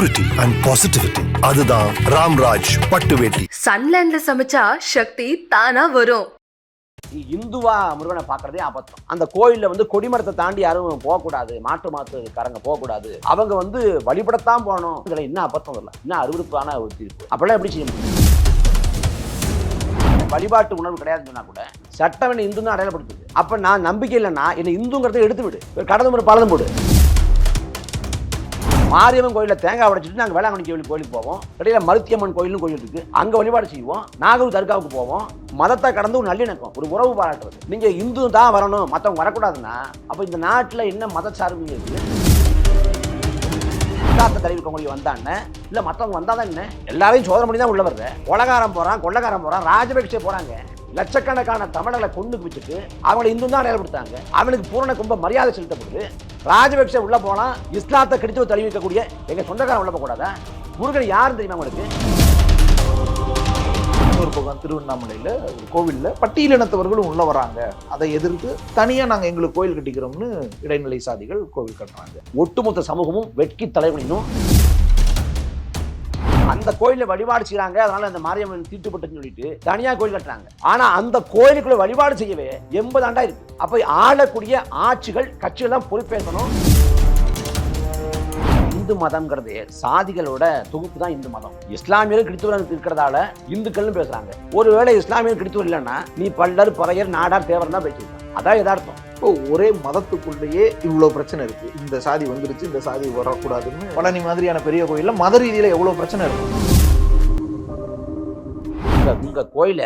Purity and positivity. அதுதான் ராம்ராஜ் பட்டு வேட்டி. சன்லேண்ட்ல சமைச்சா சக்தி தானா வரும். இந்துவா முருகனை பார்க்கறதே அபத்தம். அந்த கோயில்ல வந்து கொடிமரத்தை தாண்டி யாரும் போகக்கூடாது, மாற்றுக்காரங்க போகக்கூடாது, அவங்க வந்து வழிபடத்தான் போகணும். இதுல என்ன அபத்தம் இல்லை, என்ன அருவருப்பான ஒரு தீர்ப்பு. அப்பெல்லாம் எப்படி செய்ய முடியும்? வழிபாட்டு உணர்வு கிடையாதுன்னு சொன்னா கூட சட்டம் என்ன இந்து தான் அடையாளப்படுத்துது. அப்ப நான் நம்பிக்கை இல்லைன்னா என்ன இந்துங்கிறத எடுத்து விடு, கடந்து ஒரு பாலம் போடு. மாரியம்மன் கோயிலில் தேங்காய் உடைச்சிட்டு நாங்கள் வேளாங்கண்ணி கோயிலுக்கு போவோம். இடையில மருத்தியம்மன் கோயிலும் கோயில் இருக்கு, அங்க வழிபாடு செய்வோம். நாகூர் தர்காவுக்கு போவோம். மதத்தை கடந்து ஒரு நல்லிணக்கம், ஒரு உறவு பாராட்டுறது. நீங்க இந்து தான் வரணும், மற்றவங்க வரக்கூடாதுன்னா அப்ப இந்த நாட்டில் என்ன மத சார்பு இருக்கு? தெரிவிக்கவங்க வந்தான்னு இல்ல மற்றவங்க வந்தாதான் என்ன? எல்லாரையும் சோதனை பண்ணி தான் உள்ள வர்ற. கொலகாரம் போறான், கொள்ளக்காரம் போறான், ராஜபக்சே போறாங்க. லட்சக்கணக்கான தமிழர்களை கொண்டு வச்சுட்டு அவங்களை இந்து தான் அடையாளப்படுத்தாங்க. அவனுக்கு பூரண கும்ப மரியாதை செலுத்தப்படுது. ராஜபக்சே உள்ள போனா இஸ்லாத்தை கிறிஸ்துவ தழுவிக்கக்கூடிய எங்க சொந்தக்காரன் உள்ள போகக்கூடாதா? முருகன் யாருன்னு தெரியுமா உங்களுக்கு? இன்னொரு பக்கம் திருவண்ணாமலையில ஒரு கோவில்ல பட்டியலினத்தவர்களும் உள்ள வராங்க. அதை எதிர்த்து தனியா நாங்க எங்களுக்கு கோயில் கட்டிக்கிறோம்னு இடைநிலை சாதிகள் கோவில் கட்டுறாங்க. ஒட்டுமொத்த சமூகமும் வெட்கி தலைவனினும் அந்த கோயில வழிபாடு செய்யறாங்க. அதனால அந்த மாரியம்மன் தீட்டுப்பட்டுன்னு சொல்லிட்டு தனியா கோயில் கட்டுறாங்க. ஆனா அந்த கோயிலுக்குள்ள வழிபாடு செய்யவே 80 ஆண்டா இருக்கு. அப்ப ஆளக்கூடிய ஆட்சிகள் கட்சியெல்லாம் பொறுப்பேற்கணும். இந்து மதம்ங்கிறது சாதிகளோட தொகுப்பு தான் இந்து மதம். இஸ்லாமியரும் கிறிஸ்துவர்கள் இருக்கிறதால இந்துக்கள்னு பேசுறாங்க. ஒருவேளை இஸ்லாமியர் கிறிஸ்துவர் இல்லைன்னா நீ பல்லர் பறையர் நாடார் தேவர் தான் பேசியிருக்காங்க. அதான் எதார்த்தம். இப்போ ஒரே மதத்துக்குள்ளேயே இவ்வளவு பிரச்சனை இருக்கு. இந்த சாதி வந்துருச்சு, இந்த சாதி வரக்கூடாதுன்னு பழனி மாதிரியான பெரிய கோயில்ல மத ரீதியில எவ்வளவு பிரச்சனை இருக்கு. உங்க கோயில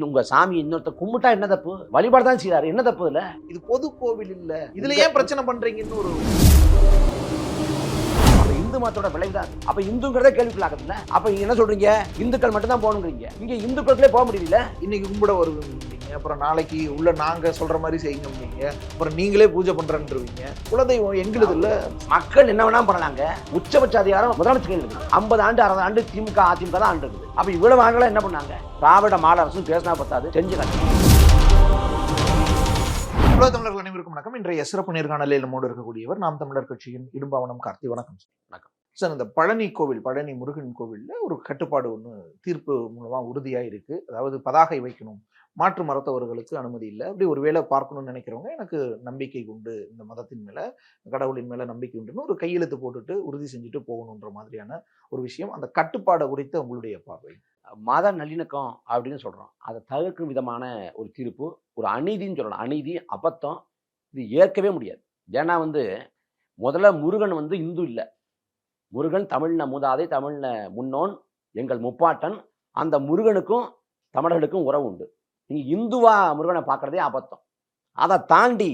உங்க சாமி இன்னொருத்த கும்பிட்டா என்ன தப்பு? வழிபாடு தான் செய்யறாரு, என்ன தப்பு இல்ல? இது பொது கோவில் இல்ல, இதுல ஏன் பிரச்சனை பண்றீங்கன்னு ஒரு இந்து மதத்தோட விளைவுதான். அப்ப இந்துங்கிறதே கேள்விக்குள்ளாக்குதுல்ல. அப்ப என்ன சொல்றீங்க? இந்துக்கள் மட்டும் தான் போகணுங்கிறீங்க. இங்க இந்துக்களே போக முடியல. இன்னைக்கு கும்பிட வருவீங்க, அப்புறம் நாளைக்கு உள்ள நாங்க சொல்ற மாதிரி செய்யுங்க, அப்புறம் நீங்களே பூஜை பண்றேன்றீங்க. குலதெய்வம் எங்களுது இல்ல. மக்கள் என்ன வேணா பண்ணலாங்க. உச்சபட்ச அதிகாரம் முதலமைச்சர் கையில் இருக்கு. 50 ஆண்டு 60 ஆண்டு திமுக அதிமுக தான் ஆண்டு இருக்குது. அப்ப இவ்வளவு ஆண்டுகளா என்ன பண்ணாங்க? திராவிட மாடல் அரசும் பேசினா பத்தாது, செஞ்சுக்காங்க. உலக தமிழர்கள் அனைவருக்கும் வணக்கம். இன்றைய சிறப்பு நேர்காணலில் நம்மோடு இருக்கக்கூடியவர் நாம் தமிழர் கட்சியின் இடும்பாவனம் கார்த்தி. வணக்கம் வணக்கம் சார். இந்த பழனி கோவில், பழனி முருகன் கோவில்ல ஒரு கட்டுப்பாடு ஒன்று தீர்ப்பு மூலமா உறுதியா இருக்கு. அதாவது பதாகை வைக்கணும், மாற்று மதத்தவர்களுக்கு அனுமதி இல்லை. அப்படி ஒரு வேளை பார்க்கணும்னு நினைக்கிறவங்க எனக்கு நம்பிக்கை உண்டு, இந்த மதத்தின் மேல கடவுளின் மேல நம்பிக்கை உண்டுன்னு ஒரு கையெழுத்து போட்டுட்டு உறுதி செஞ்சுட்டு போகணுன்ற மாதிரியான ஒரு விஷயம். அந்த கட்டுப்பாடை குறித்து உங்களுடைய பார்வை? மத நல்லிணக்கம் அப்படின்னு சொல்றோம், அதை தவிர்க்கும் விதமான ஒரு தீர்ப்பு, ஒரு அநீதின்னு சொல்லலாம். அநீதி, அபத்தம், இது ஏற்கவே முடியாது. ஏன்னா முதல்ல முருகன் இந்து இல்லை. முருகன் தமிழ்ல மூதாதை, தமிழ்ல முன்னோன், எங்கள் முப்பாட்டன். அந்த முருகனுக்கும் தமிழர்களுக்கும் உறவு உண்டு. நீங்க இந்துவா முருகனை பார்க்கறதே அபத்தம். அதை தாண்டி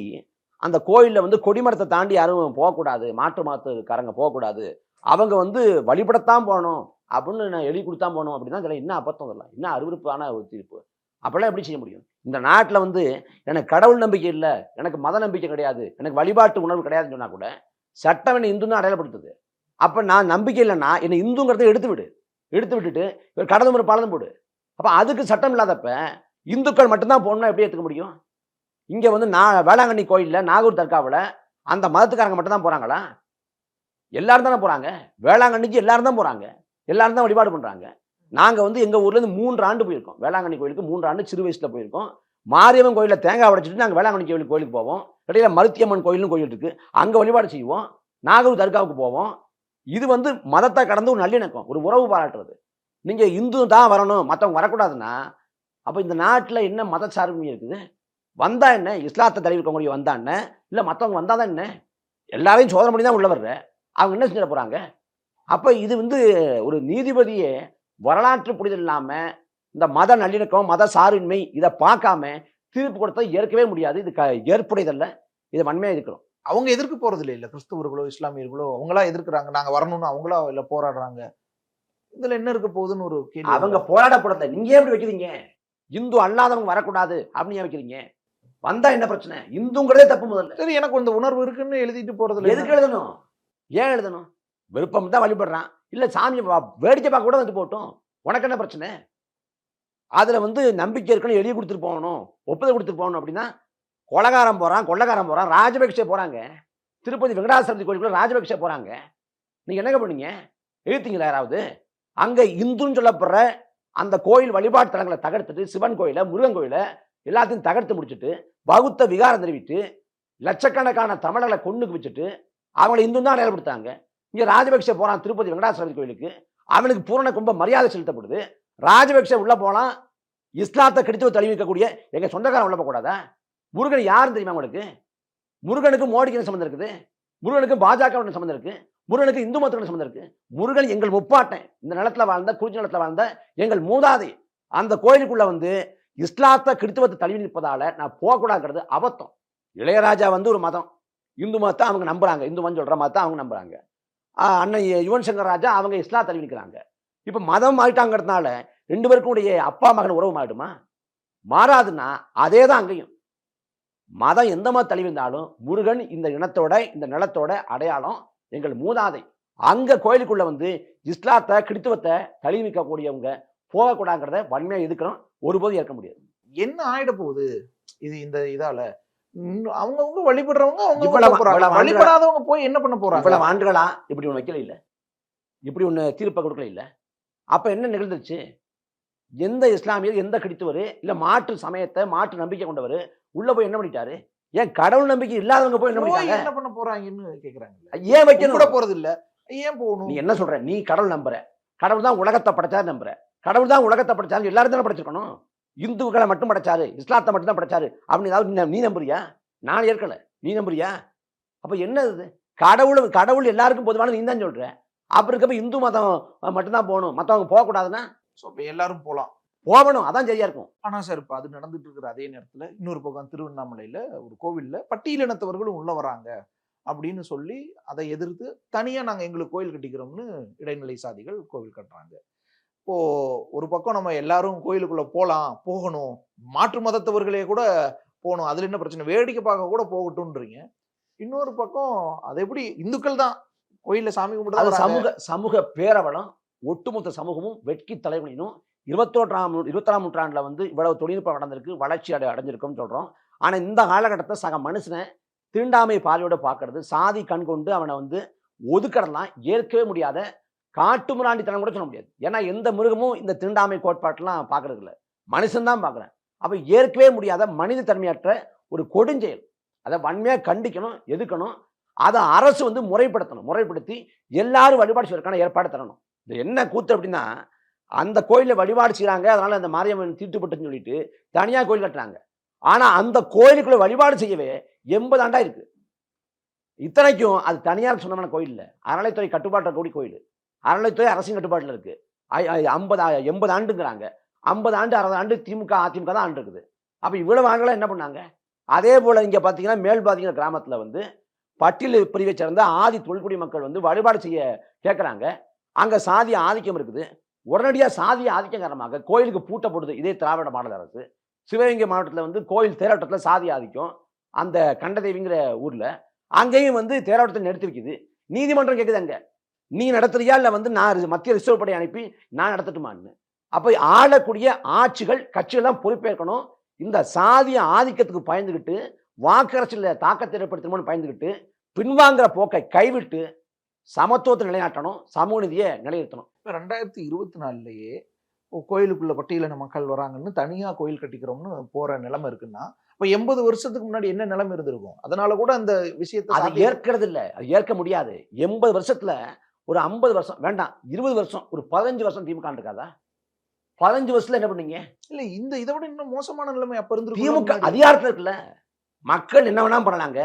அந்த கோயில்ல கொடிமரத்தை தாண்டி யாரும் போகக்கூடாது, மாற்றுக்காரங்க போகக்கூடாது, அவங்க வழிபடத்தான் போகணும் அப்படின்னு நான் எழுதி கொடுத்தா போகணும் அப்படின்னா அதில் என்ன அபத்தம் இல்லை, என்ன அருவருப்பான ஒரு தீர்ப்பு. அப்பெல்லாம் எப்படி செய்ய முடியும்? இந்த நாட்டில் எனக்கு கடவுள் நம்பிக்கை இல்லை, எனக்கு மத நம்பிக்கை கிடையாது, எனக்கு வழிபாட்டு உணர்வு கிடையாதுன்னு சொன்னா கூட சட்டம் என்ன இந்துன்னு அடையாளப்படுத்துது. அப்ப நான் நம்பிக்கை இல்லைன்னா என்ன இந்துங்கிறத எடுத்து விட்டுட்டு கடந்து ஒரு பாலம் போடு. அப்ப அதுக்கு சட்டம் இல்லாதப்ப இந்துக்கள் மட்டும்தான் போகணும்னா எப்படி ஏற்றுக்க முடியும்? இங்க நான் வேளாங்கண்ணி கோயில்ல, நாகூர் தர்காவில் அந்த மதத்துக்காரங்க மட்டும் தான் போறாங்களா? எல்லாரும் தானே போறாங்க. வேளாங்கண்ணிக்கு எல்லாரும் தான் போறாங்க, எல்லாரும் தான் வழிபாடு பண்றாங்க. நாங்க எங்க ஊர்ல இருந்து 3 ஆண்டு போயிருக்கோம். வேளாங்கண்ணி கோயிலுக்கு 3 ஆண்டு சிறு வயசுல போயிருக்கோம். மாரியம்மன் கோயில தேங்காய் உடைச்சிட்டு நாங்க வேளாங்கண்ணி கோயிலுக்கு போவோம். இடையில மருத்தியம்மன் கோயிலும் கோயில் இருக்கு, அங்க வழிபாடு செய்வோம். நாகூர் தர்காவுக்கு போவோம். இது மதத்தை கடந்து ஒரு நல்லிணக்கம், ஒரு உறவு பாராட்டுறது. நீங்க இந்து தான் வரணும், மற்றவங்க வரக்கூடாதுன்னா அப்ப இந்த நாட்டில் என்ன மத சார்பு இருக்குது? வந்தா என்ன? இஸ்லாத்தை தழுவிக்கவங்க வந்தா என்ன, இல்ல மற்றவங்க வந்தாதான் என்ன? எல்லாரையும் சோதனை பண்ணி தான் உள்ள வர்ற. அவங்க என்ன செஞ்சிட போறாங்க? அப்ப இது ஒரு நீதிபதியே வரலாற்று புரிதல் இல்லாம இந்த மத நல்லிணக்கம், மத சார்பின்மை இதை பார்க்காம தீர்ப்பு கொடுத்தா ஏற்கவே முடியாது. இது ஏற்புடையதல்ல, இது வன்மையா இருக்கிறோம். அவங்க எதிர்க்க போறது இல்ல, கிறிஸ்தவர்களோ இஸ்லாமியர்களோ அவங்களா எதிர்க்கிறாங்க, நாங்க வரணும்னு அவங்களா இல்ல போராடுறாங்க. இதுல என்ன இருக்க போகுதுன்னு ஒரு கேள்வி. அவங்க போராடப்படல, நீங்க எப்படி வைக்கிறீங்க? இந்து அல்லாதவங்க வரக்கூடாது அப்படின்னு ஏன் வைக்கிறீங்க? வந்தா என்ன பிரச்சனை? இந்துங்கிறதே தப்பு. முதல்ல சரி, எனக்கு இந்த உணர்வு இருக்குன்னு எழுதிட்டு போறது எதுக்கு எழுதணும்? ஏன் எழுதணும்? விருப்பம் தான் வழிபடுறான், இல்ல சாமி வேடிக்கை பார்க்க கூட போட்டோம், உனக்கு என்ன பிரச்சனை? அதுல நம்பிக்கை இருக்குன்னு எழுதி கொடுத்துட்டு போகணும், ஒப்புதல் கொடுத்துட்டு போகணும். அப்படின்னா கொலகாரம் போறான், கொள்ளக்காரன் போறான், ராஜபக்சே போறாங்க. திருப்பதி வெங்கடாசலபதி கோயிலுக்குள்ள ராஜபக்சே போறாங்க. நீங்க என்னங்க பண்ணீங்க? எழுத்தீங்களா யாராவது? அங்க இந்துன்னு சொல்லப்படுற அந்த கோயில் வழிபாட்டு தலங்களை தகர்த்துட்டு, சிவன் கோயில, முருகன் கோயில எல்லாத்தையும் தகர்த்து முடிச்சுட்டு, பௌத்த விகாரம் தெரிவித்து லட்சக்கணக்கான தமிழர்களை கொண்டுக்கு வச்சுட்டு அவங்களை இந்து தான் அடையாளப்படுத்தாங்க. இங்க ராஜபக்ஷ போறான் திருப்பதி வெங்கடாசலபதி கோயிலுக்கு, அவனுக்கு பூரண கும்ப மரியாதை செலுத்தப்படுது. ராஜபக்ஷ உள்ள போனா இஸ்லாத்தை கிறிஸ்துவ தழுவிக்கக்கூடிய எங்க சொந்தக்காரன் உள்ள போகக்கூடாதா? முருகன் யாருன்னு தெரியுமா உங்களுக்கு? முருகனுக்கு மோடிக்கு என்ன சம்மந்தம் இருக்குது? முருகனுக்கு பாஜக சம்மந்தம் இருக்கு? முருகனுக்கு இந்து மதத்துக்கு சம்மந்தம் இருக்கு? முருகன் எங்கள் முப்பாட்டன், இந்த நிலத்துல வாழ்ந்த, குறிச்சி நிலத்துல வாழ்ந்த எங்கள் மூதாதை. அந்த கோயிலுக்குள்ள வந்து இஸ்லாத்தை கிறிஸ்துவத்தை தழுவி நிற்பதால நான் போகக்கூடாதுங்கிறது அபத்தம். இளையராஜா வந்து ஒரு மதம், இந்து மதத்தை அவங்க நம்புறாங்க, இந்து மதம் சொல்ற மதத்தை அவங்க நம்புறாங்க. அண்ணன் யுவன் சங்கர் ராஜா அவங்க இஸ்லாம் தழுவி நிற்கிறாங்க. இப்ப மதம் மாறிட்டாங்கிறதுனால ரெண்டு பேருக்கும் உடைய அப்பா மகன் உறவு மாறிடுமா? மாறாதுன்னா அதே தான் அங்கேயும். மதம் எந்த மதம் தழுவி இருந்தாலும் முருகன் இந்த இனத்தோட இந்த நிலத்தோட அடையாளம், எங்கள் மூதாதை. அங்க கோயிலுக்குள்ள வந்து இஸ்லாத்தை கிறிஸ்துவத்தை தழுவி நிற்கக்கூடியவங்க போகக்கூடாதுங்கிறத வன்மையா எதுக்கிறோம், ஒருபோதும் ஏற்க முடியாது. என்ன ஆயிட போகுது இது இந்த இதால? அவங்கவுங்க வழிபடுறவங்க அவங்க இவ்வளவு போறாங்க, வழிபடாதவங்க போய் என்ன பண்ண போறாங்க? இவ்வளவு ஆண்டுகளா இப்படி ஒண்ணு வைக்கல இல்ல, இப்படி ஒண்ணு தீர்ப்பை கொடுக்கல இல்ல. அப்ப என்ன நிகழ்ந்துச்சு? எந்த இஸ்லாமியர், எந்த கிறிஸ்துவர், இல்ல மாற்று சமயத்தை மாற்று நம்பிக்கை கொண்டவர் உள்ள போய் என்ன பண்ணிட்டாரு? ஏன் கடவுள் நம்பிக்கை இல்லாதவங்க போய் என்ன பண்ணிட்டாங்க? என்ன பண்ண போறாங்கன்னு கேக்குறாங்க. ஏன் வைக்கணும்? கூட போறது இல்ல, ஏன் போகணும்? நீ என்ன சொல்ற? நீ கடவுள் நம்புற, கடவுள் தான் உலகத்தை படைச்சாரு நம்புற, கடவுள் தான் உலகத்தை படைச்சாரு, எல்லாரும் தானே படைச்சிருக்கணும். இந்துக்களை மட்டும் படைச்சாரு, இஸ்லாத்தை மட்டும் தான் படைச்சாரு அப்படின்னு ஏதாவது நீ நம்புறியா? நான் ஏற்கல, நீ நம்புறியா? அப்ப என்ன இது? கடவுள் எல்லாருக்கும் பொதுவான நீ தான் சொல்ற. அப்ப இருக்கப்ப இந்து மதம் மட்டும்தான் போகணும், மத்தவங்க போகக்கூடாதுன்னா எல்லாரும் போலாம், போகணும், அதான் சரியா இருக்கும். ஆனா சார் இப்ப அது நடந்துட்டு இருக்கிற அதே நேரத்துல இன்னொரு பக்கம் திருவண்ணாமலையில ஒரு கோவில்ல பட்டியலினத்தவர்களும் உள்ள வராங்க அப்படின்னு சொல்லி அதை எதிர்த்து தனியா நாங்க எங்களுக்கு கோயில் கட்டிக்கிறோம்னு இடைநிலை சாதிகள் கோவில் கட்டுறாங்க. இப்போ ஒரு பக்கம் நம்ம எல்லாரும் கோயிலுக்குள்ள போகணும், மாற்று மதத்தவர்களே கூட போகணும், அதுல என்ன பிரச்சனை, வேடிக்கை பார்க்க கூட போகட்டும்ன்றீங்க. இன்னொரு பக்கம் அது எப்படி இந்துக்கள் தான் கோயில்ல சாமி கும்பிடுறது சமூக பேரவலம், ஒட்டுமொத்த சமூகமும் வெட்கி தலைவலினும் 21ஆம் நூற்றாண்டுல வந்து இவ்வளவு தொழில்நுட்பம் நடந்திருக்கு, வளர்ச்சி அடைஞ்சிருக்கும்னு சொல்றோம். ஆனா இந்த காலகட்டத்தை சக மனுஷனை தீண்டாமை பார்வையோட பார்க்கறது, சாதி கண் கொண்டு அவனை வந்து ஒதுக்கிறதெல்லாம் ஏற்கவே முடியாத காட்டு முராண்டித்தனம் கூட சொல்ல முடியாது. ஏன்னா எந்த மிருகமும் இந்த தீண்டாமை கோட்பாட்டெல்லாம் பார்க்கறது இல்லை, மனுஷன் தான் பார்க்குறேன். அப்ப ஏற்கவே முடியாத மனித தன்மையற்ற ஒரு கொடுஞ்செயல், அதை வன்மையாக கண்டிக்கணும், எதுக்கணும். அதை அரசு வந்து முறைப்படுத்தி எல்லாரும் வழிபாடு செய்வதற்கான ஏற்பாடு தரணும். இது என்ன கூத்து அப்படின்னா, அந்த கோயிலில் வழிபாடு செய்கிறாங்க, அதனால அந்த மாரியம்மன் தீட்டுப்பட்டுன்னு சொல்லிட்டு தனியாக கோயில் கட்டுறாங்க. ஆனா அந்த கோயிலுக்குள்ள வழிபாடு செய்யவே 80 ஆண்டா இருக்கு. இத்தனைக்கும் அது தனியார் சொந்தமான கோயில் இல்லை, அறநிலைத்துறை கட்டுப்பாட்டில் கூடிய கோயில். அறநிலைத்துறை அரசின் கட்டுப்பாட்டில் இருக்கு. 80 ஆண்டுங்கிறாங்க. 50 ஆண்டு 60 ஆண்டு திமுக அதிமுக தான் ஆண்டு இருக்குது. அப்ப இவ்வளவு ஆண்டுகளா என்ன பண்ணாங்க? அதே போல இங்க பாத்தீங்கன்னா மேல்பாதிங்கிற கிராமத்துல வந்து பட்டியல் பிரிவை சேர்ந்த ஆதி தொல்குடி மக்கள் வந்து வழிபாடு செய்ய கேட்கறாங்க. அங்க சாதிய ஆதிக்கம் இருக்குது. உடனடியாக சாதிய ஆதிக்கம் காரணமாக கோயிலுக்கு பூட்டப்படுது இதே திராவிட மாடல் அரசு. சிவகங்கை மாவட்டத்தில் வந்து கோயில் தேரோட்டத்தில் சாதி ஆதிக்கம், அந்த கண்டதேவிங்கிற ஊர்ல அங்கேயும் வந்து தேரோட்டத்தை நிறுத்தி வைக்குது. நீதிமன்றம் கேட்குது, அங்க நீ நடத்துறியா இல்லை வந்து நான் மத்திய ரிசர்வ் படை அனுப்பி நான் நடத்தட்டுமான்னு. அப்போ ஆளக்கூடிய ஆட்சிகள் கட்சியெல்லாம் பொறுப்பேற்கணும். இந்த சாதிய ஆதிக்கத்துக்கு பயந்துக்கிட்டு வாக்கரசில் தாக்கத்தை ஏற்படுத்தணும்னு பயந்துக்கிட்டு பின்வாங்குற போக்கை கைவிட்டு சமத்துவத்தை நிலைநாட்டணும், சமூக நீதியை நிலைநிறுத்தணும். 2024லயே கோயிலுக்குள்ள பட்டியலின மக்கள் வராங்கன்னு தனியா கோயில் கட்டிக்கிறோம்னு போற நிலைமை இருக்குன்னா, இப்ப 80 வருஷத்துக்கு முன்னாடி என்ன நிலைமை இருந்திருக்கும்? அதனால கூட அந்த விஷயத்தை அதை ஏற்கிறது இல்லை, அது ஏற்க முடியாது. 80 வருஷத்துல ஒரு 50 வருஷம் வேண்டாம், 20 வருஷம், ஒரு 15 வருஷம் திமுக இருக்காதா? 15 வருஷத்துல என்ன பண்ணீங்க? இல்ல இந்த இதை விட இன்னும் மோசமான நிலைமை அப்ப இருந்து திமுக அதிகாரத்துல இருக்குல்ல, மக்கள் என்ன வேணாலும் பண்ணலாங்க.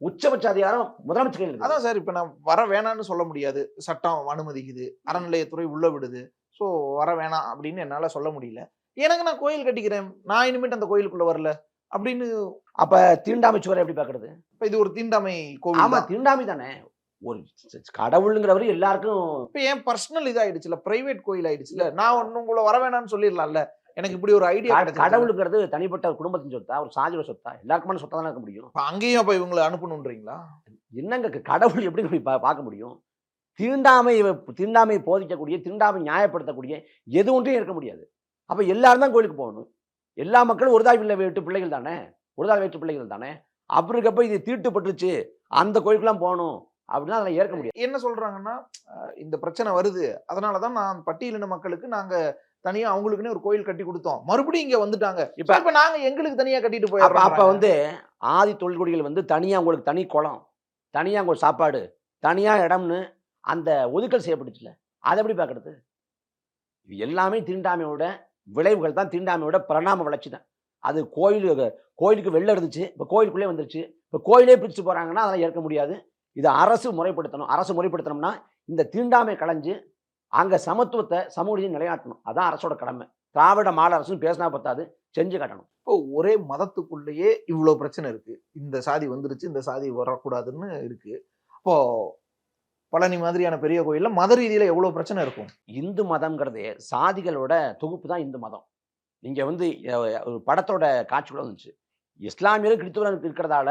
உச்சபட்ச அதிகாரம் முதலமைச்சர் கையில் இருக்கு. அதான் சார், இப்ப நான் வர வேணான்னு சொல்ல முடியாது, சட்டம் அனுமதிக்குது, அறநிலையத்துறை உள்ள விடுது, ஸோ வர வேணாம் அப்படின்னு என்னால சொல்ல முடியல. எனக்கு நான் கோயில் கட்டிக்கிறேன், நான் இனிமேட்டு அந்த கோயிலுக்குள்ள வரல அப்படின்னு. அப்ப தீண்டாமை சுவரை எப்படி பாக்குறது? இப்ப இது ஒரு தீண்டாமை கோவில். ஆமா, தீண்டாமை தானே. ஒரு கடவுளுங்கிறவரு எல்லாருக்கும் இப்ப ஏன் பர்சனல் இதாயிடுச்சுல, பிரைவேட் கோயில் ஆயிடுச்சுல. நான் ஒன்னும் உங்களை வர வேணாம்னு சொல்லிடலாம்ல, எனக்கு இப்படி ஒரு ஐடியா. கடவுளுங்கிறது தனிப்பட்ட ஒரு குடும்பத்தின் சொத்தா, ஒரு சாதியோட சொத்தா, எல்லாருக்குமான சொத்தா தான் இருக்க முடியும். அங்கேயும் அப்ப இவங்களை அனுப்பணும்ன்றீங்களா? என்னங்க கடவுள் எப்படி பார்க்க முடியும்? தீண்டாமை போதிக்கக்கூடிய, தீண்டாமை நியாயப்படுத்தக்கூடிய எது ஒன்றையும் இருக்க முடியாது. அப்ப எல்லாரும் தான் கோயிலுக்கு போகணும். எல்லா மக்களும் ஒருதாய் வீட்டு பிள்ளைகள் தானே, ஒருதாய் வீட்டு பிள்ளைகள் தானே. அப்படி இருக்கப்ப இது தீட்டுப்பட்டுருச்சு, அந்த கோயிலுக்குலாம் போகணும், அப்படின்னா அதெல்லாம் ஏற்க முடியாது. என்ன சொல்றாங்கன்னா இந்த பிரச்சனை வருது, அதனாலதான் நான் பட்டியலின மக்களுக்கு நாங்க தனியா அவங்களுக்குன்னே ஒரு கோயில் கட்டி கொடுத்தோம், மறுபடியும் இங்க வந்துட்டாங்க, இப்ப நாங்க எங்களுக்கு தனியா கட்டிட்டு அப்ப போயிடுறோம். வந்து ஆதி தொல்குடிகள் வந்து தனியா உங்களுக்கு தனி குளம், தனியா உங்களுக்கு சாப்பாடு, தனியா இடம்னு அந்த ஒதுக்கல் செய்யப்பட்டுச்சுல, அதை எப்படி பார்க்கறது? இது எல்லாமே தீண்டாமையோட விளைவுகள் தான், தீண்டாமையோட பரிணாம வளர்ச்சி தான். அது கோயிலுக்கு வெளில இருந்துச்சு, இப்போ கோயிலுக்குள்ளே வந்துருச்சு, இப்போ கோயிலே பிரிச்சு போறாங்கன்னா அதெல்லாம் ஏற்க முடியாது. இதை அரசு முறைப்படுத்தணும். அரசு முறைப்படுத்தணும்னா இந்த தீண்டாமை களைஞ்சு அங்க சமத்துவத்தை சமூகத்தையும் நிலையாட்டணும். அதான் அரசோட கடமை. திராவிட மாடல் அரசும் பேசினா பத்தாது, செஞ்சு காட்டணும். இப்போ ஒரே மதத்துக்குள்ளேயே இவ்வளவு பிரச்சனை இருக்கு, இந்த சாதி வந்துருச்சு இந்த சாதி வரக்கூடாதுன்னு இருக்கு. இப்போ பழனி மாதிரியான பெரிய கோயில்ல மத ரீதியில எவ்வளவு பிரச்சனை இருக்கும். இந்து மதம்ங்கிறது சாதிகளோட தொகுப்பு தான் இந்து மதம். இங்க வந்து ஒரு படத்தோட காட்சிக்குள்ள வந்துச்சு, இஸ்லாமியரும் கிறிஸ்துவரும் இருக்கிறதால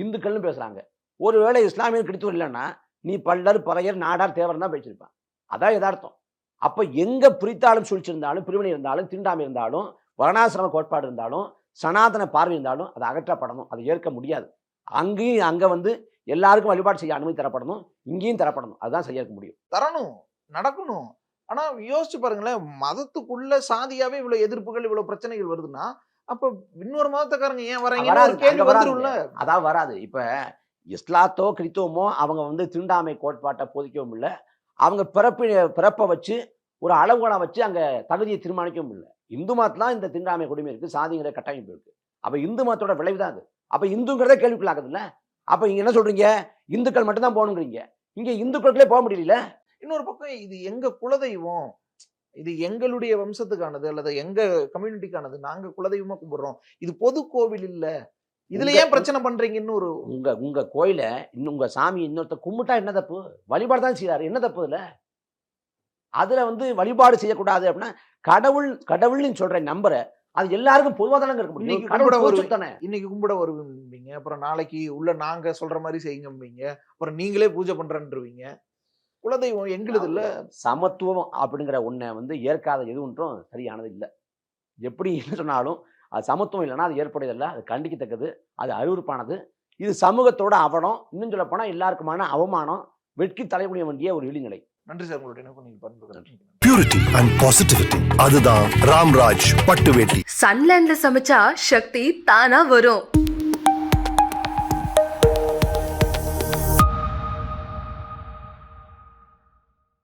இந்துக்கள்னு பேசுறாங்க. ஒருவேளை இஸ்லாமியர் கிறிஸ்துவர் இல்லைன்னா நீ பல்லர் பறையர் நாடார் தேவர் தான் பேசியிருப்பான். அதான் யதார்த்தம். அப்ப எங்க பிரித்தாலும் சூழ்ச்சிருந்தாலும், பிரிவினை இருந்தாலும், தீண்டாமை இருந்தாலும், வர்ணாசிரம கோட்பாடு இருந்தாலும், சனாதன பார்வை இருந்தாலும் அது அகற்றப்படணும். அதை ஏற்க முடியாது. அங்கேயும் அங்க வந்து எல்லாருக்கும் வழிபாடு செய்ய அனுமதி தரப்படணும், இங்கேயும் தரப்படணும். அதுதான் செய்ய முடியும், தரணும், நடக்கணும். ஆனா யோசிச்சு பாருங்களேன், மதத்துக்குள்ள சாதியாவே இவ்வளவு எதிர்ப்புகள் இவ்வளவு பிரச்சனைகள் வருதுன்னா அப்ப இன்னொரு மதத்துக்காரங்க ஏன் வராங்க கேள்வி வந்துரும்ல. அதான் வராது. இப்ப இஸ்லாத்தோ கிறிஸ்துவமோ அவங்க வந்து தீண்டாமை கோட்பாட்டை போதிக்கவும் இல்லை, அவங்க பிறப்பை வச்சு ஒரு அளவுகளை வச்சு அங்க தகுதியை தீர்மானிக்கவும் இல்லை. இந்து மதத்தான் இந்த தீண்டாமை கொடுமை இருக்கு, சாதிங்கிற கட்டமைப்பு இருக்கு. அப்ப இந்து மதத்தோட விளைவு தான் அது. அப்ப இந்துங்கிறதே கேள்விக்குள்ளாகுது இல்ல. அப்ப இங்க என்ன சொல்றீங்க, இந்துக்கள் மட்டும்தான் போகணுங்கிறீங்க, இங்க இந்துக்களுக்குள்ளே போக முடியல. இன்னொரு பக்கம் இது எங்க குலதெய்வம், இது எங்களுடைய வம்சத்துக்கானது அல்லது எங்க கம்யூனிட்டிக்கானது, நாங்க குலதெய்வமா கும்பிடுறோம், இது பொது கோவில் இல்ல, இதுல ஏன் பிரச்சனை பண்றீங்கன்னு ஒரு உங்க கோயில இன்னும் உங்க சாமி இன்னொருத்த கும்பிட்டா என்ன தப்பு? வழிபாடு தான் செய்யறாரு, என்ன தப்பு இல்ல? அதுல வந்து வழிபாடு செய்யக்கூடாது அப்படின்னா கடவுள்னு சொல்ற நம்புற அது எல்லாருக்கும் பொதுவாக தானே இருக்க முடியும். இன்னைக்கு கும்பிட வருவீங்க, அப்புறம் நாளைக்கு உள்ள நாங்க சொல்ற மாதிரி செய்யுங்க, அப்புறம் நீங்களே பூஜை பண்றேன்றீங்க. குலதெய்வம் எங்களுது இல்ல. சமத்துவம் அப்படிங்கிற ஒன்றை வந்து ஏற்காத எது ஒன்றும் சரியானது இல்லை. எப்படி என்ன சொன்னாலும் அது சமத்துவம் இல்லைன்னா அது ஏற்படுவதில்லை, அது கண்டிக்கத்தக்கது, அது அருவருப்பானது. இது சமூகத்தோட அவலம், இன்னும் சொல்ல போனா எல்லாருக்குமான அவமானம், வெட்கி தலைமுடிய வேண்டிய ஒரு இழிநிலை. நன்றி சார், உங்களுடைய பியூரிட்டி அண்ட் பாசிட்டிவிட்டி, அதுதான் ராம்ராஜ் பட்டு வேட்டி. சன்லேண்ட்ல சமைச்சா சக்தி தானா வரும்.